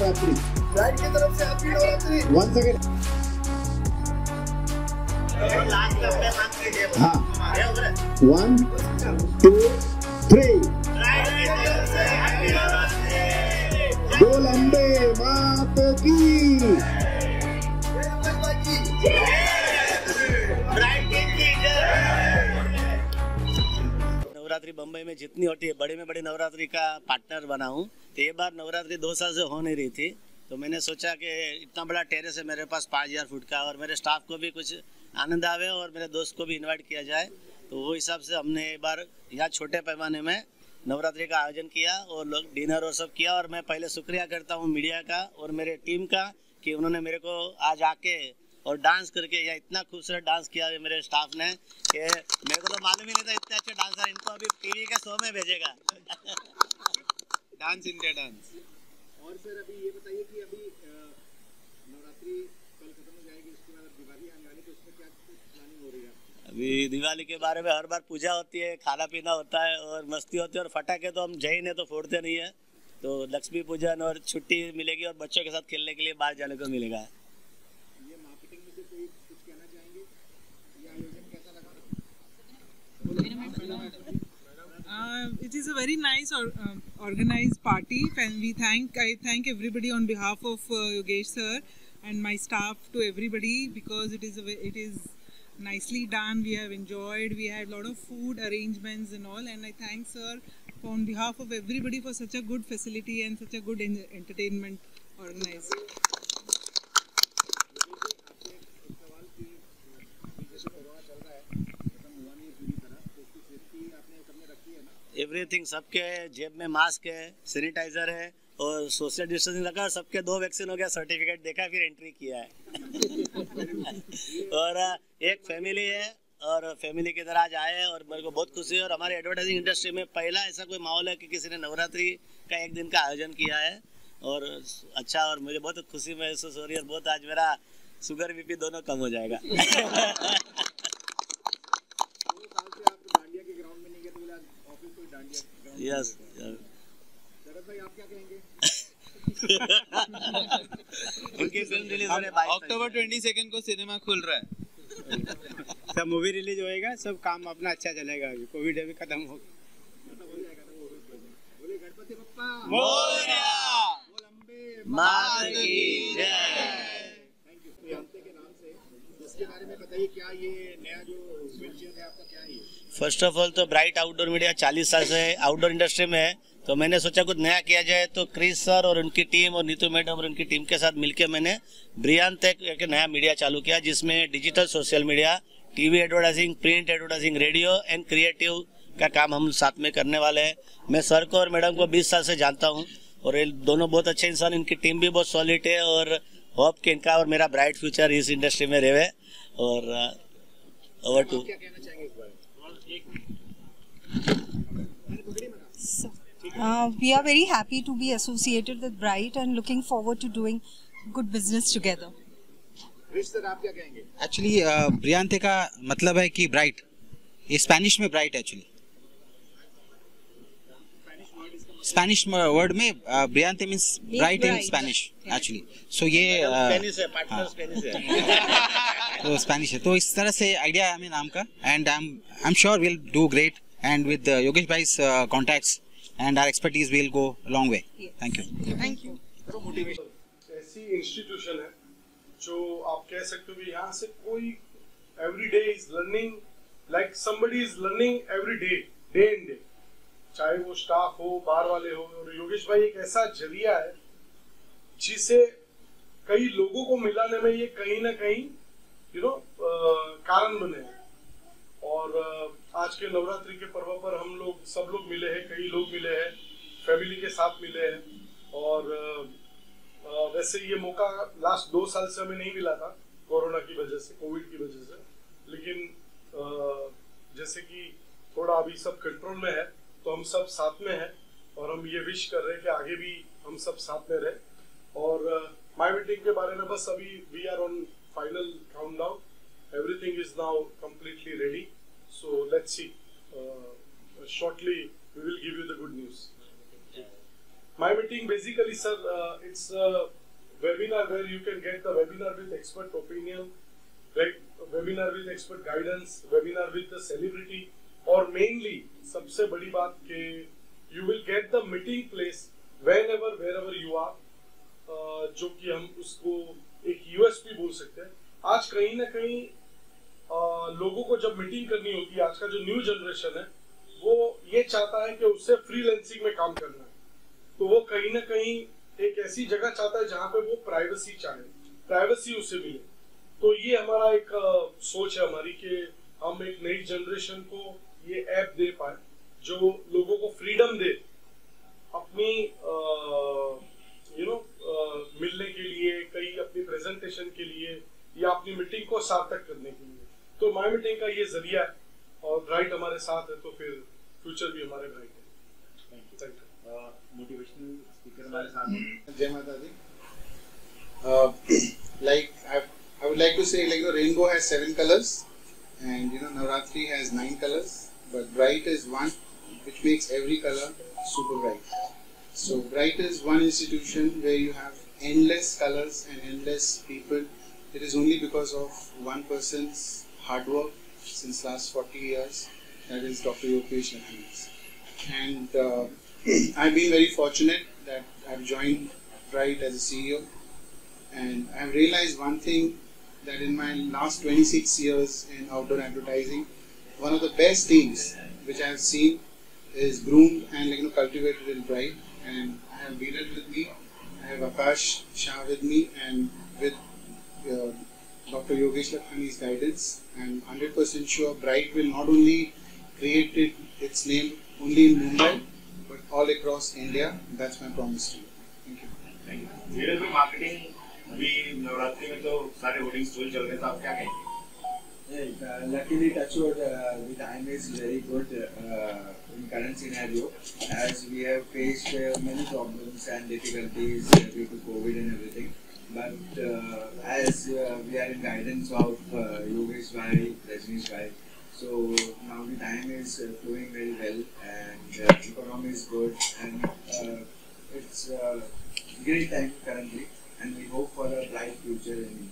Navratri. Bride की तरफ से हैप्पी नवरात्रि। 1 सेकंड। हाँ 1 2 3। बोल अम्बे मात की। नवरात्रि बम्बई में जितनी होती है बड़े में बड़ी नवरात्रि का पार्टनर बना हूँ। तो ये बार नवरात्रि 2 साल से हो नहीं रही थी, तो मैंने सोचा कि इतना बड़ा टेरेस है मेरे पास 5000 फुट का, और मेरे स्टाफ को भी कुछ आनंद आवे और मेरे दोस्त को भी इनवाइट किया जाए। तो वो हिसाब से हमने एक बार यहाँ छोटे पैमाने में नवरात्रि का आयोजन किया और लोग डिनर और सब किया। और मैं पहले शुक्रिया करता हूँ मीडिया का और मेरे टीम का कि उन्होंने मेरे को आज आके और डांस करके यहाँ इतना खूबसूरत डांस किया है मेरे स्टाफ ने कि मेरे को तो मालूम ही नहीं था इतने अच्छे डांसर। इनको अभी टीवी के शो में भेजेगा। Dance India dance. और सर अभी ये बताइए कि अभी नवरात्रि कल खत्म हो जाएगी, उसके बाद दिवाली आने वाली, तो उसमें क्या प्लानिंग हो रही है? अभी दिवाली के बारे में हर बार पूजा होती है, खाना पीना होता है और मस्ती होती है, और फटाके तो हम जैन है तो फोड़ते नहीं है। तो लक्ष्मी पूजन और छुट्टी मिलेगी और बच्चों के साथ खेलने के लिए बाहर जाने को मिलेगा। ये मार्केटिंग में से कोई कुछ कहना चाहेंगे? ये आयोजन कैसा लगा? It is a very nice organized party, and I thank everybody on behalf of Yogesh sir and my staff to everybody, because it is nicely done. We have enjoyed. We had a lot of food arrangements and all, and I thank sir on behalf of everybody for such a good facility and such a good entertainment organized. Everything, सबके जेब में mask है, sanitiser है और social distancing रखा। सबके 2 vaccine हो गया, सर्टिफिकेट देखा, फिर एंट्री किया है। और एक फैमिली है और फैमिली की तरह आज आए हैं और मेरे को बहुत खुशी है। और हमारे एडवर्टाइजिंग इंडस्ट्री में पहला ऐसा कोई माहौल है कि किसी ने नवरात्रि का एक दिन का आयोजन किया है और अच्छा, और मुझे बहुत खुशी महसूस हो रही है। और बहुत आज मेरा शुगर बीपी दोनों कम हो जाएगा। यस शरद भाई, आप क्या कहेंगे? उनकी फिल्म रिलीज होने अक्टूबर 22 को सिनेमा खुल रहा है। सब मूवी रिलीज होएगा, सब काम अपना अच्छा चलेगा। अभी कोविड अभी खत्म हो बोले गणपति बप्पा मोरया, बोल अम्बे मात की जय। Thank you. प्रियांते के नाम से इसके बारे में बताइए, क्या ये नया जो वेंचर है आपका, क्या है? फर्स्ट ऑफ ऑल तो ब्राइट आउटडोर मीडिया 40 साल से आउटडोर इंडस्ट्री में है, तो मैंने सोचा कुछ नया किया जाए। तो क्रिस सर और उनकी टीम और नीतू मैडम और उनकी टीम के साथ मिलकर मैंने ब्रियांत एक नया मीडिया चालू किया, जिसमें digital social media, TV advertising, print advertising, radio and creative का काम हम साथ में करने वाले हैं। मैं सर को और मैडम को 20 साल से जानता हूँ और ये दोनों बहुत अच्छे इंसान, इनकी टीम भी बहुत सॉलिड है और होप कि इनका और मेरा ब्राइट फ्यूचर इस इंडस्ट्री में रहे। और ओवर टू। क्या कहना चाहेंगे इस बारे में? We are very happy to be associated with Bright and looking forward to doing good business together. Sir, आप क्या कहेंगे? एक्चुअली ब्रियांते का मतलब है कि ब्राइट, ये स्पेनिश में ब्राइट एक्चुअली। स्पेनिश वर्ड में ब्रियांते means bright in Spanish actually. So ये स्पेनिश है, पार्टनर स्पेनिश है। तो स्पेनिश है, तो इस तरह से आइडिया है हमें नाम का। And I am sure will do great and with Yogesh भाई's contacts and our expertise will go a long way. Thank you. Thank you. ऐसी इंस्टीट्यूशन है जो आप कह सकते हो कि यहाँ से कोई every day is learning, like somebody is learning every day, day in day, चाहे वो स्टाफ हो, बाहर वाले हो। और योगेश भाई एक ऐसा जरिया है जिसे कई लोगों को मिलाने में ये कहीं ना कहीं कारण बने। और आज के नवरात्रि के पर्व पर हम लोग सब लोग मिले हैं, कई लोग मिले हैं, फैमिली के साथ मिले हैं। और वैसे ये मौका लास्ट 2 साल से हमें नहीं मिला था, कोरोना की वजह से, कोविड की वजह से। लेकिन जैसे कि थोड़ा अभी सब कंट्रोल में है तो हम सब साथ में हैं और हम ये विश कर रहे हैं कि आगे भी हम सब साथ में रहे। और माय मीटिंग के बारे में बस अभी we are on final countdown, everything is now completely ready, so let's see, shortly we will give you the good news. My meeting basically, sir, it's a webinar where you can get the webinar with expert opinion, webinar with expert guidance, webinar with the celebrity, और mainly सबसे बड़ी बात कि you will get the meeting place whenever wherever you are, जो कि हम उसको एक USP बोल सकते हैं. आज कहीं ना कहीं लोगों को जब मीटिंग करनी होती है, आज का जो न्यू जनरेशन है वो ये चाहता है कि उससे फ्रीलांसिंग में काम करना है, तो वो कहीं ना कहीं एक ऐसी जगह चाहता है जहाँ पे वो प्राइवेसी चाहे, प्राइवेसी उसे मिले. तो ये हमारा एक सोच है हमारी कि हम एक नई जनरेशन को ये ऐप दे पाए जो लोगों को फ्रीडम दे अपनी मिलने के लिए, कहीं अपनी प्रेजेंटेशन के लिए या अपनी मीटिंग को सार्थक करने के लिए. तो माय मीटिंग का ये जरिया है और ब्राइट हमारे साथ है, तो फिर फ्यूचर भी हमारे ब्राइट है. Thank you. मोटिवेशनल स्पीकर हमारे साथ हैं. जय माता दी. Like I would like to say, like, rainbow has 7 colors, and Navratri has 9 colors, but bright is one, which makes every color super bright. So bright is one institution where you have endless colors and endless people. It is only because of one person's hard work since last 40 years. That is Dr. Yogesh Lakhanis. And I've been very fortunate that I've joined Bright as a CEO, and I've realized one thing, that in my last 26 years in outdoor advertising, one of the best things which I have seen is groomed and cultivated in Bright. And I have Virat with me, I have Akash Shah with me, and with Dr. Yogesh Lakhani's guidance, I'm 100% sure Bright will not only create its name only in Mumbai, but all across India. That's my promise to you. Thank you. Thank you. धीरे धीरे marketing अभी नवरात्रि में तो सारे hoardings full चल रहे हैं, तो आप क्या कहेंगे? Luckily, Touchwood, the time is very good in current scenario, as we have faced many problems and difficulties due to COVID and everything. But as we are in guidance of Yogesh Bhai, Rajnish Bhai, so now the time is flowing very well, and economy is good, and it's a great time currently, and we hope for a bright future in